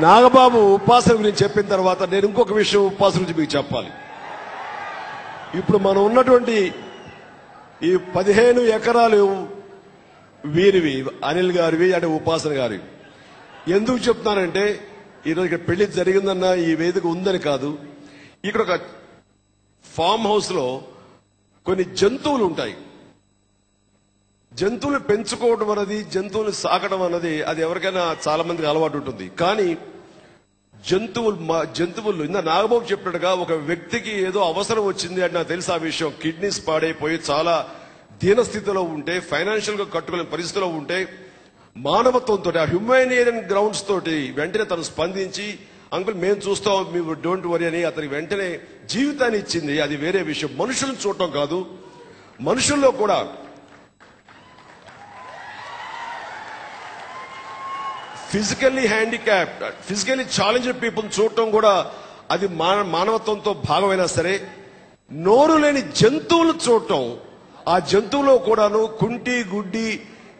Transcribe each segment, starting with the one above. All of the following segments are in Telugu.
నాగబాబు ఉపాసన గురించి చెప్పిన తర్వాత నేను ఇంకొక విషయం ఉపాసన గురించి మీకు చెప్పాలి. ఇప్పుడు మనం ఉన్నటువంటి ఈ 15 ఎకరాలు వీరివి, అనిల్ గారివి, అంటే ఉపాసన గారివి. ఎందుకు చెప్తున్నానంటే ఈరోజు ఇక్కడ పెళ్లి జరిగిందన్న ఈ వేదిక ఉందని కాదు. ఇక్కడ ఒక ఫామ్ హౌస్ లో కొన్ని జంతువులు ఉంటాయి. జంతువులు పెంచుకోవడం అన్నది, జంతువులు సాకడం అన్నది అది ఎవరికైనా చాలా మందికి అలవాటు ఉంటుంది. కానీ జంతువులు ఇందా నాగబాబు చెప్పినట్టుగా ఒక వ్యక్తికి ఏదో అవసరం వచ్చింది అంటే నాకు తెలుసు ఆ విషయం. కిడ్నీస్ పాడైపోయి చాలా దీనస్థితిలో ఉంటే, ఫైనాన్షియల్ గా కట్టుకునే పరిస్థితిలో ఉంటే, మానవత్వంతో ఆ హ్యూమానిటేరియన్ గ్రౌండ్స్ తోటి వెంటనే తను స్పందించి అంకుల్ మేము చూస్తాం, మీరు డోంట్ వరీ అని అతనికి వెంటనే జీవితాన్ని ఇచ్చింది. అది వేరే విషయం. మనుషులను చూడటం కాదు, మనుషుల్లో కూడా physically handicapped, physically challenged people చూడటం కూడా అది మానవత్వంతో భాగమైనా సరే, నోరు లేని జంతువులు చూడటం, ఆ జంతువులో కూడాను కుంటి గుడ్డి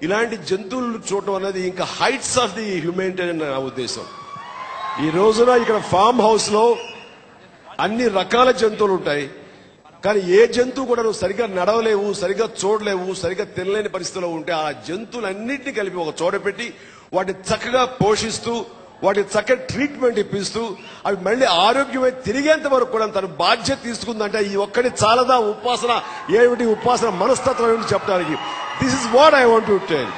ఇలాంటి జంతువులు చూడటం అనేది ఇంకా హైట్స్ ఆఫ్ ది హ్యూమానిటేరియన్ నా ఉద్దేశం. ఈ రోజున ఇక్కడ ఫామ్ హౌస్ లో అన్ని రకాల జంతువులు ఉంటాయి. కానీ ఏ జంతువు కూడా నువ్వు సరిగ్గా నడవలేవు, సరిగ్గా చూడలేవు, సరిగ్గా తినలేని పరిస్థితిలో ఉంటే ఆ జంతువులన్నింటినీ కలిపి ఒక చోట పెట్టి వాటిని చక్కగా పోషిస్తూ, వాటికి చక్కటి ట్రీట్మెంట్ ఇప్పిస్తూ అవి మళ్ళీ ఆరోగ్యమై తిరిగేంత వరకు కూడా తన బాధ్యత తీసుకుందంటే ఈ ఒక్కటి చాలదా ఉపాసన? ఏమిటి ఉపాసన మనస్తత్వం ఏమిటి చెప్పడానికి? This is what I want to tell.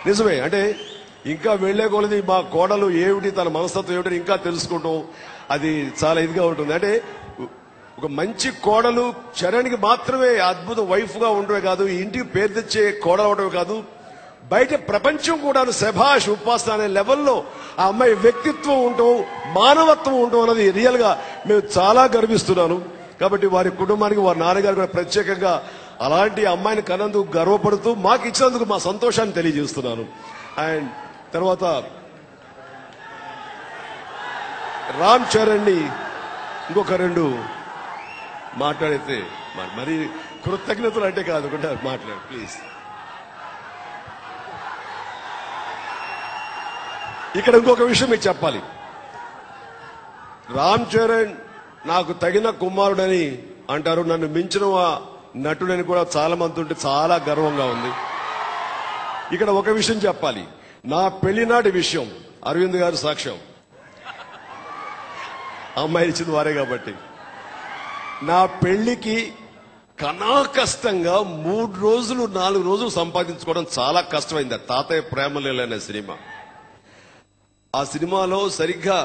నిజమే, అంటే ఇంకా వెళ్లే కొలది మా కోడలు ఏమిటి, తన మనస్తత్వం ఏమిటి ఇంకా తెలుసుకుంటాం. అది చాలా ఇదిగా ఉంటుంది. అంటే ఒక మంచి కోడలు చరణ్కి మాత్రమే అద్భుత వైఫ్ గా ఉండవే కాదు, ఈ ఇంటికి పేరు తెచ్చే కోడలు అవడమే కాదు, బయట ప్రపంచం కూడా శభాష్ ఉపాసన అనే లెవెల్లో ఆ అమ్మాయి వ్యక్తిత్వం ఉండటం, మానవత్వం ఉండటం అన్నది రియల్ గా మేము చాలా గర్విస్తున్నాను. కాబట్టి వారి కుటుంబానికి, వారి నాన్నగారు కూడా ప్రత్యేకంగా అలాంటి అమ్మాయిని కన్నందుకు గర్వపడుతూ మాకు ఇచ్చినందుకు మా సంతోషాన్ని తెలియజేస్తున్నాను. అండ్ తర్వాత రామ్ చరణ్ ని ఇంకొక 2 మాట్లాడితే మరి కృతజ్ఞతలు అంటే కాదు కూడా మాట్లాడు ప్లీజ్. ఇక్కడ ఇంకొక విషయం మీకు చెప్పాలి. రామ్ చరణ్ నాకు తగిన కుమారుడని అంటారు. నన్ను మించిన నటుడని కూడా చాలా మంది ఉంటే చాలా గర్వంగా ఉంది. ఇక్కడ ఒక విషయం చెప్పాలి. నా పెళ్లినాటి విషయం అరవింద్ గారు సాక్ష్యం, అమ్మాయి ఇచ్చింది వారే కాబట్టి. నా పెళ్లికి కష్టంగా 3 రోజులు 4 రోజులు సంపాదించుకోవడం చాలా కష్టమైంది. తాతయ్య ప్రేమలేల అనే సినిమా. ఆ సినిమాలో సరిగ్గా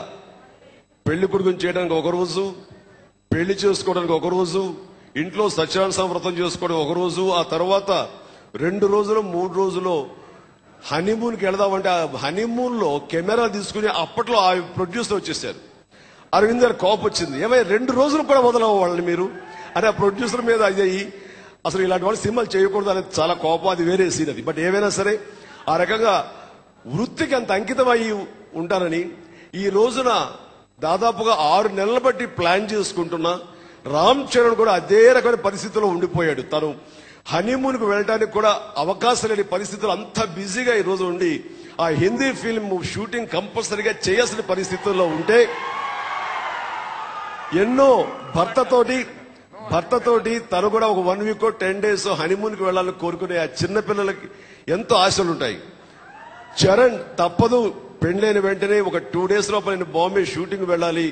పెళ్లి కొడుకుని చేయడానికి 1 రోజు, పెళ్లి చేసుకోవడానికి 1 రోజు, ఇంట్లో సత్యనారాయణ వ్రతం చేసుకోవడం 1 రోజు, ఆ తర్వాత 2 రోజులు 3 రోజులు హనీమూన్కి వెళదామంటే ఆ హనీమూన్ లో కెమెరా తీసుకుని అప్పట్లో ఆ ప్రొడ్యూసర్ వచ్చేసారు. అరవింద్ గారు కోపం వచ్చింది, ఏమైనా 2 రోజులు కూడా వదలవు వాళ్ళని మీరు అని ఆ ప్రొడ్యూసర్ మీద అయ్యి అసలు ఇలాంటి వాళ్ళు సినిమాలు చేయకూడదు అనేది చాలా కోపం. అది వేరే సీన్ అది. బట్ ఏమైనా సరే ఆ రకంగా వృత్తికి అంత అంకితం అయ్యి ఉంటానని ఈ రోజున దాదాపుగా 6 నెలల బట్టి ప్లాన్ చేసుకుంటున్నా. రామ్ చరణ్ కూడా అదే రకమైన పరిస్థితుల్లో ఉండిపోయాడు. తను హనీమూన్ కు వెళ్ళడానికి కూడా అవకాశం లేని పరిస్థితులు, అంత బిజీగా ఈ రోజు ఉండి ఆ హిందీ ఫిల్మ్ షూటింగ్ కంపల్సరీగా చేయాల్సిన పరిస్థితుల్లో ఉంటే ఎన్నో భర్తతోటి తను కూడా ఒక 1 వీక్ 10 days హనీమూన్ కి వెళ్లాలని కోరుకునే ఆ చిన్న పిల్లలకి ఎంతో ఆశలు ఉంటాయి. చరణ్ తప్పదు, పెండ్లైన వెంటనే ఒక 2 days లోపల నేను బాంబే షూటింగ్ వెళ్ళాలి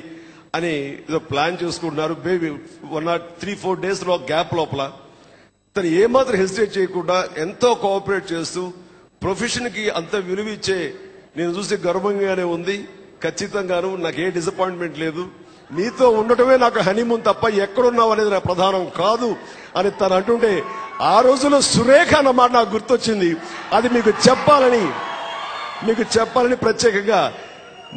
అని ఏదో ప్లాన్ చేసుకుంటున్నారు. బేబీ 1 or 3-4 days గ్యాప్ లోపల తను ఏమాత్రం హెసిటేట్ చేయకుండా ఎంతో కోఆపరేట్ చేస్తూ ప్రొఫెషన్ కి అంత విలువ ఇచ్చే నేను చూసి గర్వంగానే ఉంది. ఖచ్చితంగాను నాకు ఏ డిసప్పాయింట్మెంట్ లేదు. నీతో ఉండటమే నాకు హనీమూన్ తప్ప ఎక్కడున్నావు అనేది నా ప్రధానం కాదు అని తను అంటుంటే ఆ రోజులో సురేఖ అన్నమాట నాకు గుర్తొచ్చింది. అది మీకు చెప్పాలని ప్రత్యేకంగా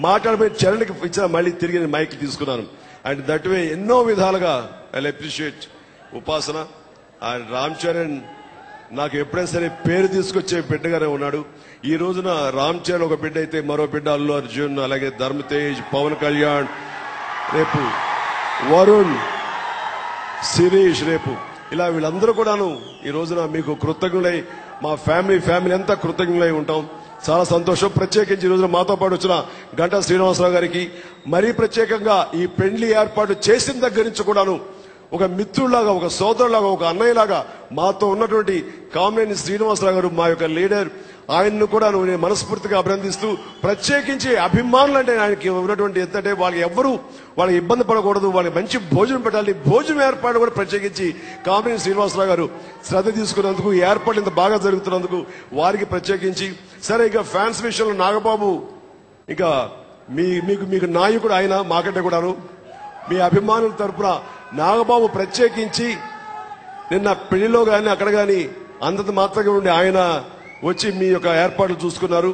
మాట్లాడబోయే చరణ్కి ఇచ్చిన మళ్ళీ తిరిగి మైక్ తీసుకున్నాను. అండ్ దట్ వే ఎన్నో విధాలుగా ఐ అప్రిషియేట్ ఉపాసన. అండ్ రామ్ చరణ్ నాకు ఎప్పుడైనా సరే పేరు తీసుకొచ్చే బిడ్డగానే ఉన్నాడు. ఈ రోజున రామ్ చరణ్ ఒక బిడ్డ అయితే మరో బిడ్డ అల్లు అర్జున్, అలాగే ధర్మతేజ్, పవన్ కళ్యాణ్, రేపు వరుణ్, శిరీష్, రేపు ఇలా వీళ్ళందరూ కూడాను ఈ రోజున మీకు కృతజ్ఞులై, మా ఫ్యామిలీ అంతా కృతజ్ఞులై ఉంటాం. చాలా సంతోషం. ప్రత్యేకించి ఈ రోజున మాతో పాటు వచ్చిన గంటా శ్రీనివాసరావు గారికి, మరీ ప్రత్యేకంగా ఈ పెండ్లి ఏర్పాటు చేసిన దగ్గర నుంచి కూడాను ఒక మిత్రులాగా, ఒక సోదరులాగా, ఒక అన్నయ్యలాగా మాతో ఉన్నటువంటి కామినేని శ్రీనివాసరావు గారు మా యొక్క లీడర్, ఆయన్ను కూడా నేను మనస్ఫూర్తిగా అభినందిస్తూ, ప్రత్యేకించి అభిమానులు అంటే ఆయనకి ఉన్నటువంటి ఎంతంటే వాళ్ళకి ఇబ్బంది పడకూడదు, వాళ్ళకి మంచి భోజనం పెట్టాలి, భోజనం ఏర్పాటు కూడా ప్రత్యేకించి కామినేని శ్రీనివాసరావు గారు శ్రద్ధ తీసుకున్నందుకు, ఈ ఏర్పాట్లు ఇంత బాగా జరుగుతున్నందుకు వారికి ప్రత్యేకించి. సరే, ఇక ఫ్యాన్స్ విషయంలో నాగబాబు ఇక మీకు నాయకుడు ఆయన, మాకంటే కూడాను మీ అభిమానుల తరపున నాగబాబు ప్రత్యేకించి నిన్న పెళ్లిలో గాని అక్కడ గాని అంతంత మాత్రంగా ఉండి ఆయన వచ్చి మీ యొక్క ఏర్పాట్లు చూసుకున్నారు.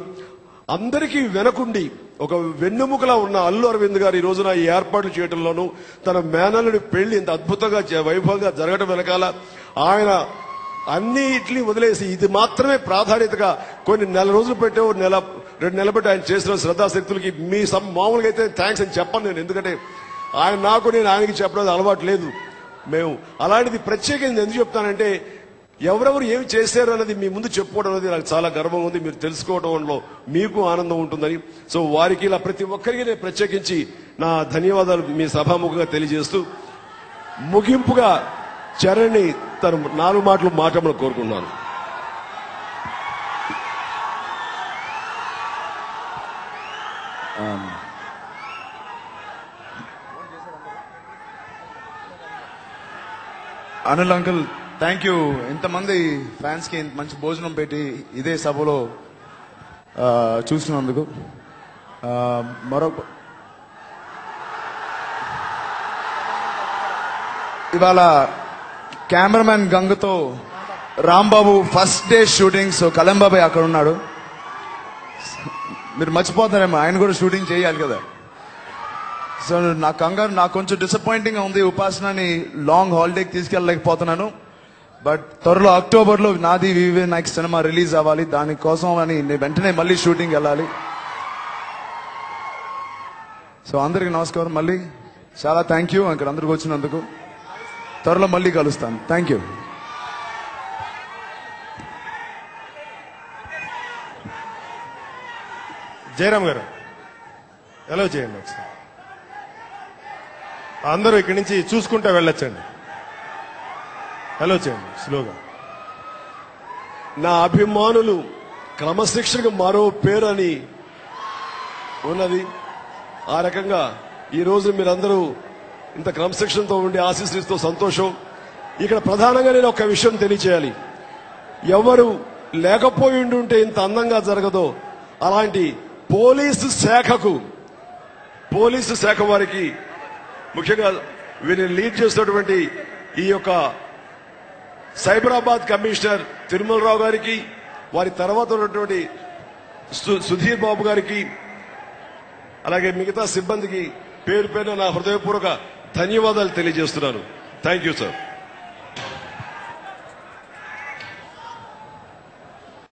అందరికీ వెనకుండి ఒక వెన్నెముకలా ఉన్న అల్లు అరవింద్ గారు ఈ రోజున ఈ ఏర్పాట్లు చేయడంలోనూ, తన మేనల్లుడి పెళ్లి ఇంత అద్భుతంగా వైభవంగా జరగడం వెనకాల ఆయన అన్నిటిని వదిలేసి ఇది మాత్రమే ప్రాధాన్యతగా కొన్ని నెల రోజులు పెట్టే, 2 నెలలు పెట్టి ఆయన చేసిన శ్రద్ధాశక్తులకి మీ మామూలుగా అయితే థ్యాంక్స్ అని చెప్పను నేను, ఎందుకంటే నేను ఆయనకి చెప్పడం అలవాటు లేదు. మేము అలాంటిది ప్రత్యేకంగా ఎందుకు చెప్తానంటే, ఎవరెవరు ఏమి చేశారు అన్నది మీ ముందు చెప్పుకోవడం అనేది నాకు చాలా గర్వంగా ఉంది. మీరు తెలుసుకోవడంలో మీకు ఆనందం ఉంటుందని. సో వారికి ఇలా ప్రతి ఒక్కరికి నేను ప్రత్యేకించి నా ధన్యవాదాలు మీ సభాముఖంగా తెలియజేస్తూ, ముగింపుగా చరణ్ని తను 4 మాటలు మాట్లాడమని కోరుకుంటున్నాను. Anil uncle, thank you. ఇంతమంది ఫ్యాన్స్ కి మంచి భోజనం పెట్టి ఇదే సభలో చూసినందుకు. ఇవాళ కెమెరామెన్ గంగతో Rambabu first day shooting, so కలంబాబాయ్ అక్కడ ఉన్నాడు. మీరు మర్చిపోతారేమో, ఆయన కూడా షూటింగ్ చేయాలి కదా. సో నాకు కొంచెం డిసప్పాయింటింగ్ గా ఉంది, ఉపాసనని లాంగ్ హాలిడేకి తీసుకెళ్ళలేకపోతున్నాను. బట్ త్వరలో అక్టోబర్లో నాది వివే నాయక్ సినిమా రిలీజ్ అవ్వాలి, దానికోసం అని నేను వెంటనే మళ్ళీ షూటింగ్ వెళ్ళాలి. సో అందరికి నమస్కారం, మళ్ళీ చాలా థ్యాంక్ యూ ఇక్కడ అందరికి వచ్చినందుకు. త్వరలో మళ్ళీ కలుస్తాను. Thank you. జయరామ్ గారు ఎలా చేయండి ఒకసారి, అందరూ ఇక్కడి నుంచి చూసుకుంటూ వెళ్ళొచ్చండి. హలో చేయండి స్లోగా. నా అభిమానులు క్రమశిక్షణకు మరో పేరు అని ఉన్నది. ఆ రకంగా ఈ రోజు మీరందరూ ఇంత క్రమశిక్షణతో ఉండి ఆశీస్సులతో సంతోషం. ఇక్కడ ప్రధానంగా నేను ఒక విషయం తెలియచేయాలి. ఎవరు లేకపోయి ఉంటే ఇంత అందంగా జరగదో అలాంటి పోలీసు శాఖ వారికి, ముఖ్యంగా వీరిని లీడ్ చేస్తున్నటువంటి ఈ యొక్క సైబరాబాద్ కమిషనర్ తిరుమలరావు గారికి, వారి తర్వాత ఉన్నటువంటి సుధీర్ బాబు గారికి, అలాగే మిగతా సిబ్బందికి పేరు పేరున నా హృదయపూర్వక ధన్యవాదాలు తెలియజేస్తున్నాను. Thank you sir.